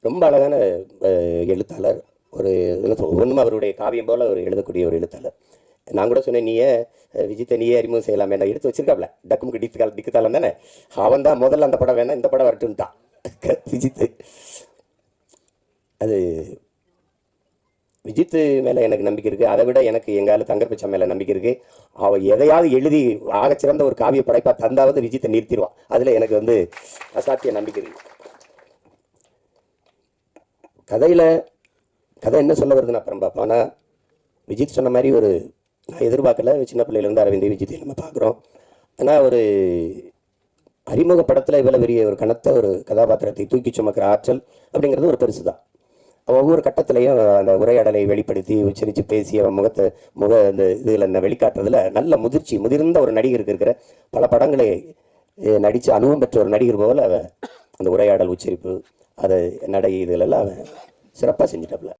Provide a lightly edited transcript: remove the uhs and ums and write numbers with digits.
ரொம்ப அழகான எழுத்தாளர். ஒரு ஒன்றும் அவருடைய காவியம் போல் அவர் எழுதக்கூடிய ஒரு எழுத்தாளர். நான் கூட சொன்னேன், நீயே விஜித்தை நீயே அறிமுகம் செய்யலாமே, நான் எடுத்து வச்சிருக்காப்ல டக்குமுக்கு டிக்குத்தாலம் தானே, அவன் தான் முதல்ல அந்த படம் வேணாம் இந்த படம் வரட்டுன்ட்டான் விஜித்து. அது விஜித்து மேலே எனக்கு நம்பிக்கை இருக்குது. அதை விட எனக்கு எங்கால தங்கர்பிச்சா மேலே நம்பிக்கை இருக்குது. அவள் எதையாவது எழுதி ஆகச்சிறந்த ஒரு காவிய படைப்பா தந்தாவது விஜித்தை நிறுத்திடுவான். அதில் எனக்கு அசாத்திய நம்பிக்கை இருக்குது. கதை என்ன சொல்ல வருதுன்னு அப்புறம் பார்ப்போம். ஆனால் விஜித் சொன்ன மாதிரி நான் எதிர்பார்க்கல. சின்ன பிள்ளையிலேருந்து அரவிந்த் விஜித்தை நம்ம பார்க்குறோம். ஆனால் ஒரு அறிமுக படத்தில் இவ்வளோ பெரிய ஒரு கனத்த ஒரு கதாபாத்திரத்தை தூக்கி சுமக்கிற ஆற்றல் அப்படிங்கிறது ஒரு பெருசு தான். ஒவ்வொரு கட்டத்திலையும் அந்த உரையாடலை வெளிப்படுத்தி உச்சரித்து பேசி அவன் அந்த இதில் வெளிக்காட்டுறதுல நல்ல முதிர்ந்த ஒரு நடிகருக்கு இருக்கிற பல படங்களை நடித்து அனுபவம் பெற்ற ஒரு நடிகர் போல் அந்த உரையாடல் உச்சரிப்பு அதை நடை இதிலெல்லாம் அவன் சிறப்பாக செஞ்சிட்டாப்புல.